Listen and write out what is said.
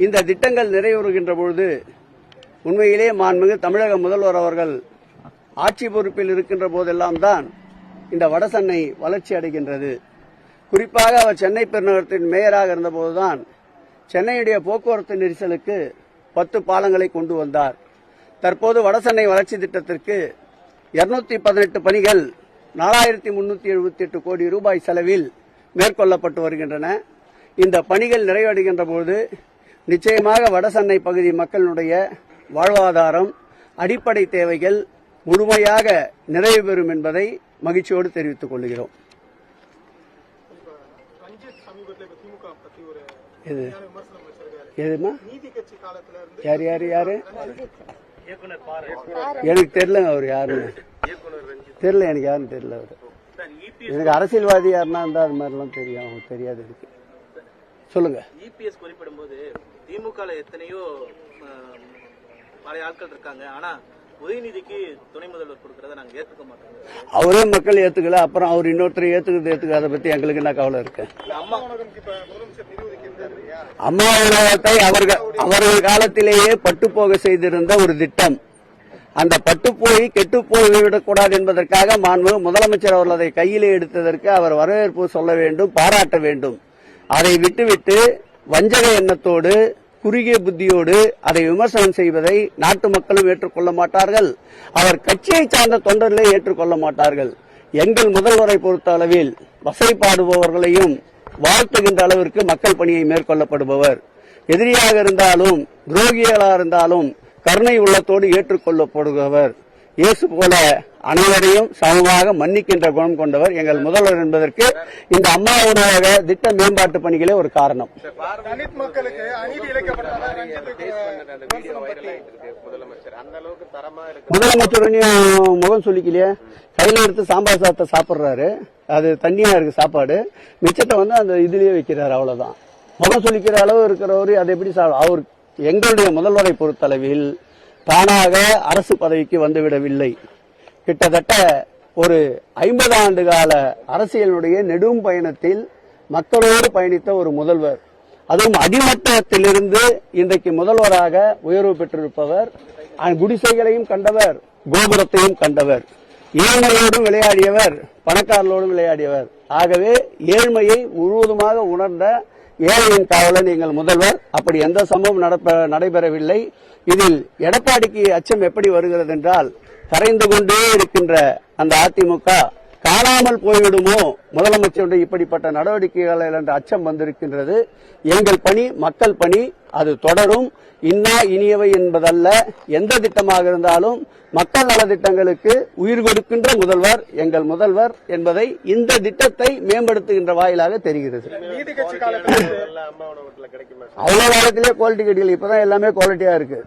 இந்த திட்டங்கள் நிறைவேறுகின்ற பொழுது உண்மையிலே மாண்புமிகு தமிழக முதல்வர் அவர்கள் ஆட்சி பொறுப்பில் இருக்கின்ற போதெல்லாம் தான் இந்த வடசென்னை வளர்ச்சி அடைகின்றது. குறிப்பாக அவர் சென்னை பெருநகரத்தின் மேயராக இருந்தபோதுதான் சென்னையுடைய போக்குவரத்து நெரிசலுக்கு 10 பாலங்களை கொண்டு வந்தார். தற்போது வடசென்னை வளர்ச்சி திட்டத்திற்கு 218 பணிகள் 4378 கோடி ரூபாய் செலவில் மேற்கொள்ளப்பட்டு வருகின்றன. இந்த பணிகள் நிறைவடைகின்ற போது நிச்சயமாக வடசென்னை பகுதி மக்களுடைய வாழ்வாதாரம், அடிப்படை தேவைகள் முழுமையாக நிறைவு பெறும் என்பதை மகிழ்ச்சியோடு தெரிவித்துக் கொள்கிறோம். எனக்கு தெரியல, அவர் யாருன்னு தெரியல, எனக்கு யாருன்னு தெரியல. அவர் எனக்கு அரசியல்வாதி யாருன்னா இருந்தா அது மாதிரிலாம் தெரியும், அவங்க தெரியாது. எனக்கு சொல்லுங்க. இபிஎஸ் குறிப்பிடும் போது திமுக எத்தனையோ பழைய ஆட்கள் இருக்காங்க, ஆனா உதயநிதிக்கு துணை முதல்வர் கொடுக்கறத நாங்க ஏத்துக்க மாட்டோம். அவரே மக்கள் ஏத்துக்கல, அப்புறம் அவர் இன்னொருத்தர் ஏத்துக்க அதை பத்தி எங்களுக்கு என்ன கவலை இருக்கு? அம்மா உணவகத்தை அவர்கள் காலத்திலேயே பட்டுப்போக செய்திருந்த ஒரு திட்டம். அந்த பட்டுப்போய் கெட்டுப்போய் விடக்கூடாது என்பதற்காக மாண்புமிகு முதலமைச்சர் அவர்கள் அதை கையிலே எடுத்ததற்கு அவர் வரவேற்பு சொல்ல வேண்டும், பாராட்ட வேண்டும். அதை விட்டுவிட்டு வஞ்சக எண்ணத்தோடு, குறுகிய புத்தியோடு அதை விமர்சனம் செய்வதை நாட்டு மக்களும் ஏற்றுக்கொள்ள மாட்டார்கள். அவர் கட்சியை சார்ந்த தொண்டர்களே ஏற்றுக்கொள்ள மாட்டார்கள். எங்கள் முதல்வரை பொறுத்த அளவில் வசைப்பாடுபவர்களையும் வாழ்த்துகின்ற அளவிற்கு மக்கள் பணியை மேற்கொள்ளப்படுபவர். எதிரியாக இருந்தாலும் துரோகிகளாக இருந்தாலும் கருணை உள்ளத்தோடு ஏற்றுக்கொள்ளப்படுபவர். இயேசு போல அனைவரையும் சமமாக மன்னிக்கின்ற குணம் கொண்டவர் எங்கள் முதல்வர் என்பதற்கு இந்த அம்மா உணவக திட்ட மேம்பாட்டு பணிகளே ஒரு காரணம். முதலமைச்சர் முகம் சொல்லிக்கலையே, கையில எடுத்து சாம்பார் சாதத்தை சாப்பிடுறாரு, அது தண்ணியா இருக்கு சாப்பாடு, மிச்சத்தை அந்த இதுலயே வைக்கிறாரு, அவ்வளவுதான். முகம் சொல்லிக்கிற அளவு இருக்கிறவரு அதை எப்படி அவர் எங்களுடைய முதல்வரை பொறுத்தளவில் தானாக அரசு பதவிக்கு வந்துவிடவில்லை. கிட்டத்தட்ட ஒரு 50 ஆண்டு கால அரசியலுடைய நெடும் பயணத்தில் மக்களோடு பயணித்த ஒரு முதல்வர், அதுவும் அடிமட்டத்திலிருந்து இன்றைக்கு முதல்வராக உயர்வு பெற்றிருப்பவர். குடிசைகளையும் கண்டவர், கோபுரத்தையும் கண்டவர். ஏழ்மையோடும் விளையாடியவர், பணக்காரர்களோடும் விளையாடியவர். ஆகவே ஏழ்மையை முழுவதுமாக உணர்ந்த ஏழையின் காவலன் எங்கள் முதல்வர். அப்படி எந்த சம்பவம் நடைபெறவில்லை. இதில் எடப்பாடிக்கு அச்சம் எப்படி வருகிறது என்றால், கரைந்து கொண்டே இருக்கின்ற அந்த அதிமுக காணாமல் போய்விடுமோ முதலமைச்சருடைய இப்படிப்பட்ட நடவடிக்கைகள் என்ற அச்சம் வந்திருக்கின்றது. எங்கள் பணி மக்கள் பணி, அது தொடரும். இன்னா இனியவை என்பதல்ல, எந்த திட்டமாக இருந்தாலும் மக்கள் நல திட்டங்களுக்கு உயிர் கொடுக்கின்ற முதல்வர் எங்கள் முதல்வர் என்பதை இந்த திட்டத்தை மேம்படுத்துகின்ற வாயிலாக தெரிகிறது. அவ்வளவு காலத்திலே குவாலிட்டி கட்டிகள், இப்பதான் எல்லாமே குவாலிட்டியா இருக்கு.